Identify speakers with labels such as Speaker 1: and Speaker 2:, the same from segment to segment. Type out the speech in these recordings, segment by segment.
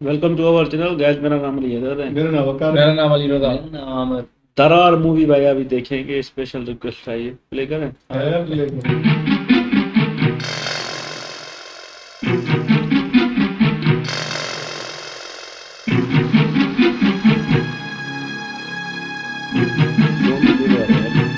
Speaker 1: Welcome to our channel guys. मेरा नाम अली है।
Speaker 2: मेरा नाम वकार है।
Speaker 3: मेरा नाम अली रजा।
Speaker 4: मेरा नाम
Speaker 1: दरार मूवी भाई अभी देखेंगे। स्पेशल रिक्वेस्ट है, ये प्ले करें।
Speaker 2: है, प्ले करो।
Speaker 1: Zombie भी आ रहा है।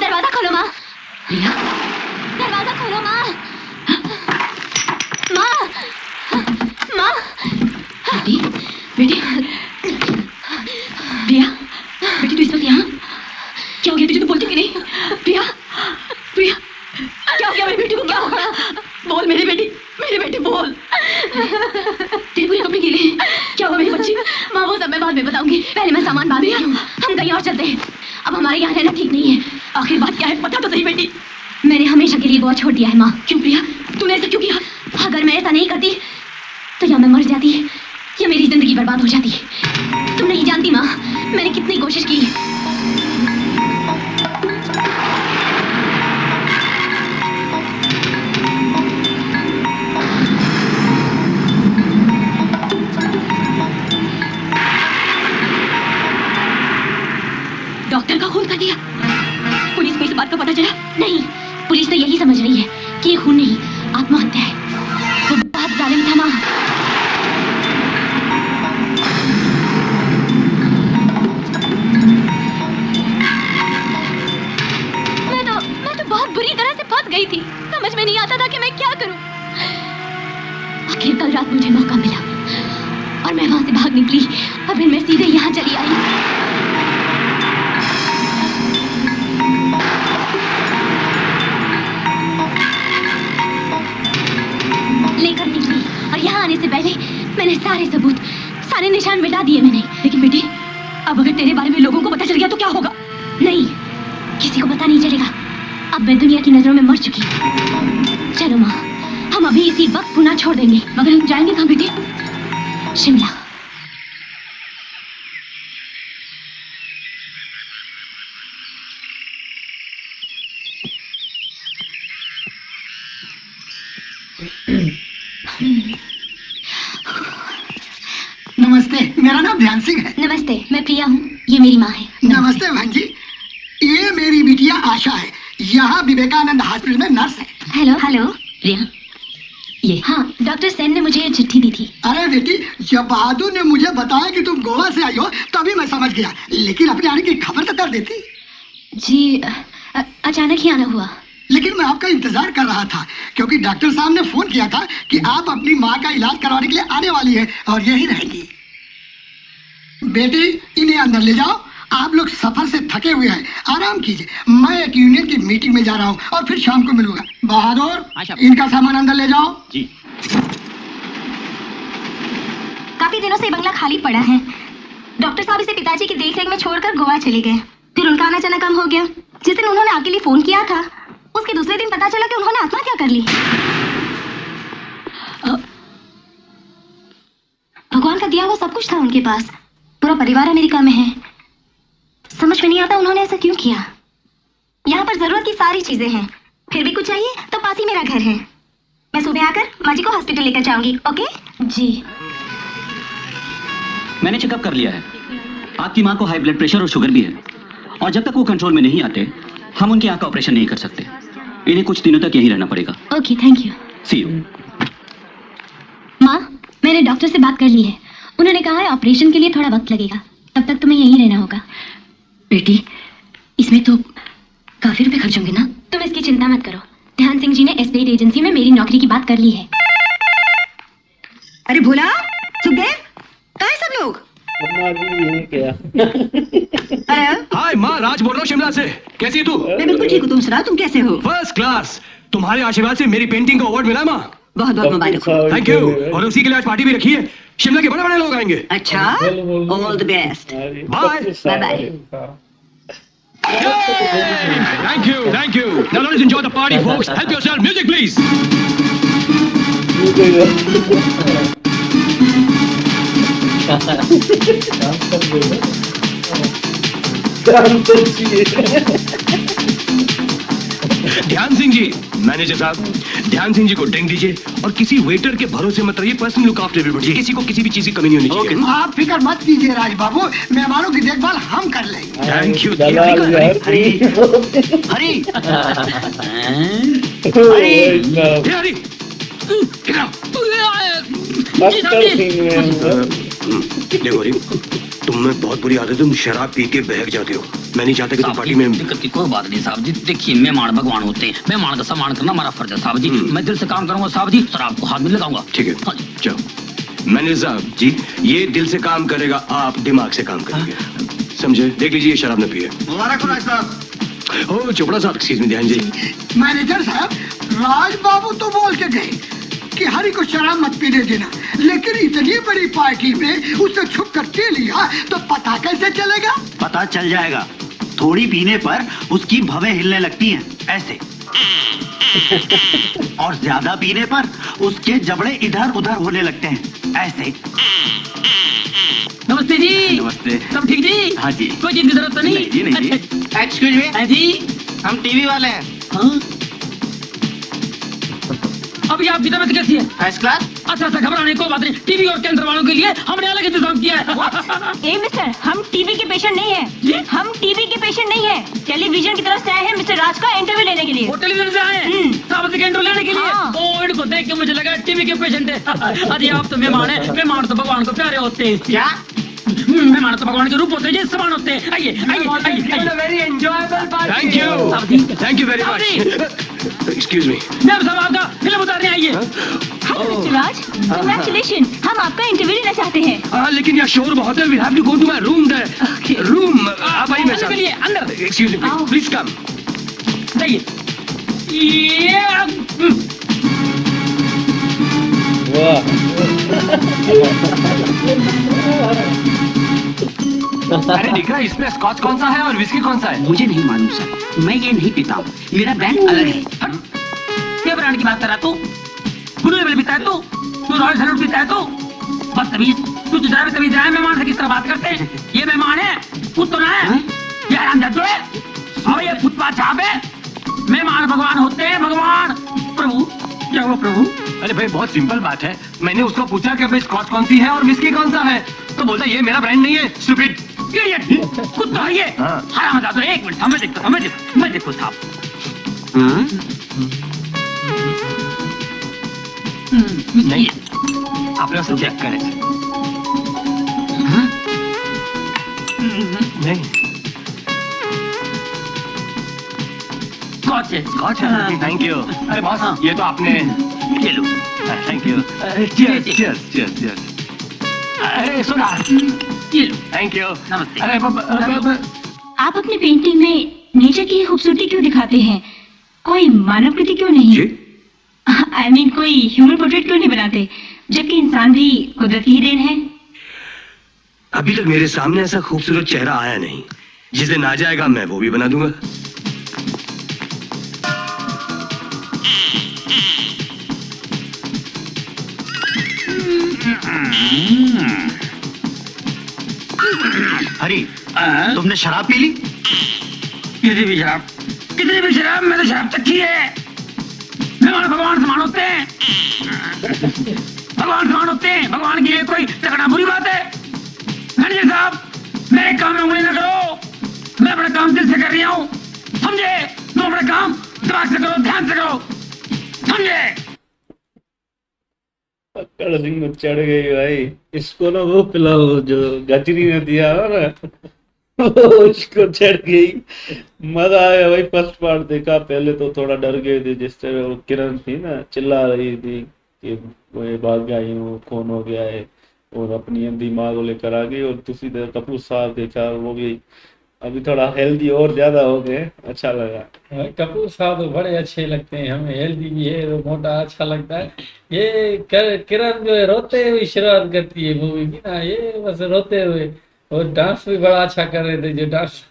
Speaker 5: दरवाजा खोलो माँ। रिया, दरवाजा खोलो माँ। माँ, बेटी, बेटी, रिया, बेटी तू इस वक्त यहाँ? क्या हो गया तुझे? तू बोलती क्यों नहीं? रिया, रिया, क्या हो गया मेरी बेटी को? क्या हो गया? बोल मेरी बेटी बोल। तेरे पूरे कपड़े गीले हैं। क्या हुआ मेरी बच्ची? माँ वो सब मैं बाद में बताऊंगी, पहले मैं सामान बांध रही हूँ। हम कहीं और चलते हैं, अब हमारे यहाँ रहना ठीक नहीं है। आखिर बात क्या है पता तो सही बेटी। मैंने हमेशा के लिए बहुत छोड़ दिया है माँ। क्यों प्रिया, तूने ऐसा क्यों किया? अगर मैं ऐसा नहीं करती तो या मैं मर जाती या मेरी जिंदगी बर्बाद हो जाती। तुम नहीं जानती माँ, मैंने कितनी कोशिश की। डॉक्टर का खून कर दिया। पुलिस को इस बात का पता चला? नहीं, पुलिस तो यही समझ रही है कि ये खून नहीं, आत्महत्या है। वो बहुत जालिम था माँ। मैं तो बहुत बुरी तरह से फंस गई थी। समझ में नहीं आता था कि मैं क्या करूं। आखिर कल रात मुझे मौका मिला और मैं वहां से भाग निकली और फिर मैं सीधे यहाँ चली आई। लेकर निकली और यहाँ आने से पहले मैंने सारे सबूत, सारे निशान मिटा दिए मैंने। लेकिन बेटी, अब अगर तेरे बारे में लोगों को पता चल गया तो क्या होगा? नहीं, किसी को पता नहीं चलेगा। अब मैं दुनिया की नजरों में मर चुकी हूँ। चलो माँ, हम अभी इसी वक्त पुणे छोड़ देंगे। मगर हम जाएंगे कहाँ बेटी? शिमला।
Speaker 6: नमस्ते, मेरा नाम ध्यान सिंह है।
Speaker 5: नमस्ते, मैं प्रिया हूँ, ये मेरी माँ है।
Speaker 6: नमस्ते बहन जी, ये मेरी बिटिया आशा है, यहाँ विवेकानंद हॉस्पिटल में नर्स है।
Speaker 5: हेलो हेलो प्रिया, ये हाँ, डॉक्टर सेन ने मुझे चिट्ठी दी थी।
Speaker 6: अरे बेटी, जब बहादुर ने मुझे बताया कि तुम गोवा से आई हो तभी मैं समझ गया, लेकिन अपने आने की खबर तो कर देती।
Speaker 5: जी अचानक ही आना हुआ।
Speaker 6: लेकिन मैं आपका इंतजार कर रहा था क्योंकि डॉक्टर साहब ने फोन किया था कि आप अपनी माँ का इलाज करवाने के लिए आने वाली है और यही रहेंगी। बेटी इन्हें अंदर ले जाओ। आप लोग सफर से थके हुए हैं, आराम कीजिए। मैं एक यूनियन की मीटिंग में जा रहा हूँ और फिर शाम को मिलूंगा। बहादुर, इनका सामान अंदर ले जाओ।
Speaker 1: जी।
Speaker 5: काफी दिनों से ये बंगला खाली पड़ा है। डॉक्टर साहब इसे पिताजी की देखरेख में छोड़कर गोवा चले गए। फिर उनका आना जाना कम हो गया। जिस दिन उन्होंने आपके लिए फोन किया था, उसके दूसरे दिन पता चला कि उन्होंने आत्महत्या कर ली। भगवान का दिया हुआ सब कुछ था उनके पास। पूरा परिवार अमेरिका में है। समझ में नहीं आता उन्होंने ऐसा क्यों किया। यहाँ पर जरूरत की सारी चीजें हैं, फिर भी कुछ चाहिए तो पास ही मेरा घर है। मैं सुबह आकर माँ जी को हॉस्पिटल लेकर जाऊंगी। ओके जी।
Speaker 2: मैंने चेकअप कर लिया है। आपकी माँ को हाई ब्लड प्रेशर और शुगर भी है, और जब तक वो कंट्रोल में नहीं आते हम उनकी आँख का ऑपरेशन नहीं कर सकते। इन्हें कुछ दिनों तक यहीं रहना पड़ेगा।
Speaker 5: Okay, thank you.
Speaker 2: See you.
Speaker 5: माँ, मैंने डॉक्टर से बात कर ली है। उन्होंने कहा है ऑपरेशन के लिए थोड़ा वक्त लगेगा, तब तक तुम्हें यहीं रहना होगा। बेटी, इसमें तो काफी रुपए खर्च होंगे ना? तुम इसकी चिंता मत करो। ध्यान सिंह जी ने एस्टेट एजेंसी में मेरी नौकरी की बात कर ली है।
Speaker 3: अरे भोला, सुखदेव, कहाँ है सब लोग?
Speaker 1: अम्मा जी ये क्या?
Speaker 3: अरे
Speaker 4: हाय माँ, राज बोल रहा हूँ शिमला से। कैसी है तू?
Speaker 3: मैं बिल्कुल ठीक हूँ। तुम सुनाओ, तुम कैसे हो?
Speaker 4: First class. तुम्हारे आशीर्वाद से मेरी पेंटिंग का अवार्ड मिला माँ।
Speaker 3: बहुत बहुत मुबारक हो।
Speaker 4: Thank you. और उसी के लिए आज पार्टी भी रखी है। शिमला के बड़े बड़े लोग आएंगे।
Speaker 3: अच्छा, all the best.
Speaker 4: Bye
Speaker 3: bye.
Speaker 4: Thank you, thank you. Now let's enjoy the party folks. Help yourself. Music please. ध्यान सिंह जी, मैनेजर साहब, ध्यान सिंह जी को ड्रिंक दीजिए और किसी वेटर के भरोसे मत रहिए। Personal look after everybody. किसी को किसी भी चीज की कमी नहीं होनी चाहिए।
Speaker 6: आप फिक्र मत कीजिए राज बाबू, मेहमानों की देखभाल हम कर लेंगे।
Speaker 4: Thank you. हरी देखो हरी, तुम में बहुत बुरी आदत है। तुम शराब पी के बहक जाते हो। मैं नहीं चाहता कि तुम पार्टी में।
Speaker 2: दिक्कत की कोई बात नहीं साहब जी। देखिए, मेहमान भगवान होते हैं, मेहमान का सम्मान करना हमारा फर्ज है साहब जी। मैं दिल से काम करूंगा साहब जी, शराब को हाथ में लगाऊंगा।
Speaker 4: ठीक है,
Speaker 2: हाँ जी।
Speaker 4: चलो। मैनेजर साहब जी, ये दिल से काम करेगा, आप दिमाग से काम करेंगे। समझे? देख लीजिए, ये शराब न पिए।
Speaker 6: मुबारक हो राज साहब।
Speaker 4: ओ चोपड़ा साहब, एक्सक्यूज मी, ध्यान जी।
Speaker 6: मैनेजर साहब, राज बाबू तो बोल के गए कि हरी को शराब मत पीने देना, लेकिन इतनी बड़ी पार्टी में उसने छुप कर पी लिया तो पता कैसे चलेगा?
Speaker 7: पता चल जाएगा। थोड़ी पीने पर उसकी भवें हिलने लगती हैं, ऐसे। और ज्यादा पीने पर उसके जबड़े इधर उधर होने लगते हैं, ऐसे।
Speaker 2: नमस्ते जी।
Speaker 7: नमस्ते।
Speaker 2: सब ठीक जी?
Speaker 7: हाँ जी।
Speaker 2: कोई चीज की जरूरत तो नहीं?
Speaker 7: नहीं जी, नहीं जी।
Speaker 8: एक्सक्यूज मी,
Speaker 2: हाँ जी।
Speaker 8: हम टीवी वाले हैं।
Speaker 2: हाँ? अभी आपकी तबीयत कैसी है?
Speaker 8: First class.
Speaker 2: अच्छा अच्छा, घबराने की कोई बात नहीं। टीबी और कैंसर वालों के लिए हमने अलग इंतजाम किया है।
Speaker 5: ए मिस्टर, हम टीबी के पेशेंट नहीं
Speaker 2: जी?
Speaker 5: है। हम टीबी के पेशेंट नहीं है। टेलीविजन की तरफ से आए हैं मिस्टर राज का इंटरव्यू लेने के लिए।
Speaker 2: वो टेलीविजन से आए हैं साहब से इंटरव्यू लेने के लिए।
Speaker 5: हाँ।
Speaker 2: ओ, इनको देख के मुझे लगा टीबी के पेशेंट है। अरे आप तो मेहमान है। मेहमान तो भगवान को प्यारे होते हैं।
Speaker 8: क्या?
Speaker 2: मेहमान तो भगवान के रूप होते हैं, जैसे समान होते हैं। आइए आइए आइए।
Speaker 8: Very enjoyable
Speaker 4: thank you, thank you very much. Excuse me
Speaker 2: ma'am साहब, आपका फिल्म उतारने आइए।
Speaker 5: हेलो मिस्टर राज, कांग्रेचुलेशन। हम आपका इंटरव्यू लेना चाहते हैं।
Speaker 4: लेकिन यहाँ शोर बहुत है। We have to go to my room there. Room आप आइए मेरे
Speaker 2: अंदर चलिए,
Speaker 4: साथ।
Speaker 2: अंदर।
Speaker 4: एक्सक्यूज मी,
Speaker 5: आओ।
Speaker 4: Please come.
Speaker 2: जाइए। ये
Speaker 8: अरे दिख रहा है, इसमें स्कॉच कौन सा है और विस्की कौन सा है?
Speaker 7: मुझे नहीं मालूम सर, मैं ये नहीं पीता हूँ। मेरा ब्रांड अलग है।
Speaker 2: क्या ब्रांड की बात कर रहा तू? ब्लू लेवल पीता है तू? तू रॉयल सैल्यूट पीता है तू? बदतमीज, तू तुझा भी तमीज है। मेहमान से किस तरह बात करते हैं? ये मेहमान है, खुद तो ना है। ये हरामजादा है और ये फुटपाथ छाप है। मेहमान भगवान होते हैं, भगवान। प्रभु, क्या हुआ प्रभु?
Speaker 8: अरे भाई, बहुत सिंपल बात है। मैंने उसको पूछा कि भाई स्कॉच कौन सी है और विस्की कौन सा है, तो बोलता ये मेरा ब्रांड नहीं है। स्टूपिड।
Speaker 2: कुत्ता है ये।
Speaker 8: हाँ।
Speaker 2: हरामजादा, एक मिनट मैं देखो साहब।
Speaker 8: नहीं, आपने उसे चेक करें। नहीं,
Speaker 2: स्कॉच है।
Speaker 8: स्कॉच है। Thank you. अरे बॉस, ये तो आपने।
Speaker 2: ये लो।
Speaker 8: Thank you. Cheers cheers cheers cheers. अरे
Speaker 2: ए सुना, ये लो।
Speaker 8: Thank you.
Speaker 2: नमस्ते।
Speaker 8: अरे
Speaker 5: आप अपनी पेंटिंग में नेचर की खूबसूरती क्यों दिखाते हैं? कोई मानव कृति क्यों नहीं? आई मीन कोई ह्यूमन पोर्ट्रेट क्यों नहीं बनाते, जबकि इंसान भी कुदरत की ही देन है?
Speaker 4: अभी तक मेरे सामने ऐसा खूबसूरत चेहरा आया नहीं। जिस दिन आ जाएगा मैं वो भी बना दूंगा।
Speaker 7: हरी, तुमने शराब पी ली?
Speaker 2: कितनी भी शराब, मैंने शराब चखी है। भगवान समान होते हैं। भगवान के लिए कोई झगड़ा बुरी बात है? मैनेजर साहब, मेरे काम में उंगली न करो। मैं अपना काम दिल से कर रहा हूँ, समझे? तुम अपना काम दिमाग से करो, ध्यान से करो, समझे?
Speaker 1: पकड़ सिंह में चढ़ गई भाई। इसको ना वो पिलाओ जो गजरी ने दिया हो ना, उसको चढ़ गई। मजा आया भाई। फर्स्ट पार्ट देखा, पहले तो थोड़ा डर गए थे, जिस तरह वो किरण थी ना चिल्ला रही थी कि वो ये भाग गई हूँ, कौन हो गया है, और अपनी अंधी माँ को लेकर आ गई। और दूसरी तरह कपूर साहब देखा, वो भी अभी थोड़ा हेल्दी और ज्यादा हो गए, अच्छा लगा।
Speaker 9: कपूर साहब तो बड़े अच्छे लगते हैं हमें, हेल्दी भी है तो मोटा अच्छा लगता है। ये किरण जो है रोते हुए शुरुआत करती है मूवी की ना, ये बस रोते हुए, और डांस भी बड़ा अच्छा कर रहे थे जो डांस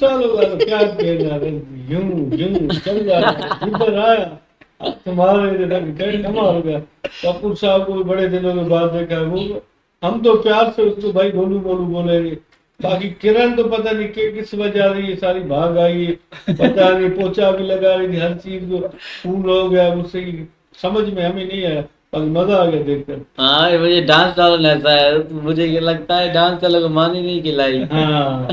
Speaker 1: वालों का तो क्या कहना है, यूं यूं चल जा रहा है। इधर आया अब तुम्हारे इधर कमाल हो गया। कपूर साहब को भी बड़े दिनों के बाद देखा, वो हम तो प्यार से उसको भाई गोलू गोलू बोलेंगे। बाकी किरण तो पता नहीं किस वजह रही है, सारी भाग आई है, पता नहीं पोछा भी लगा रही थी, हर चीज को फूल हो गया, उससे समझ में हमें नहीं आया, पर मजा आ गया देखकर।
Speaker 9: हाँ मुझे डांस वालों ने ऐसा है, मुझे ये लगता है डांस वालों को मान ही नहीं खिलाई।
Speaker 1: हाँ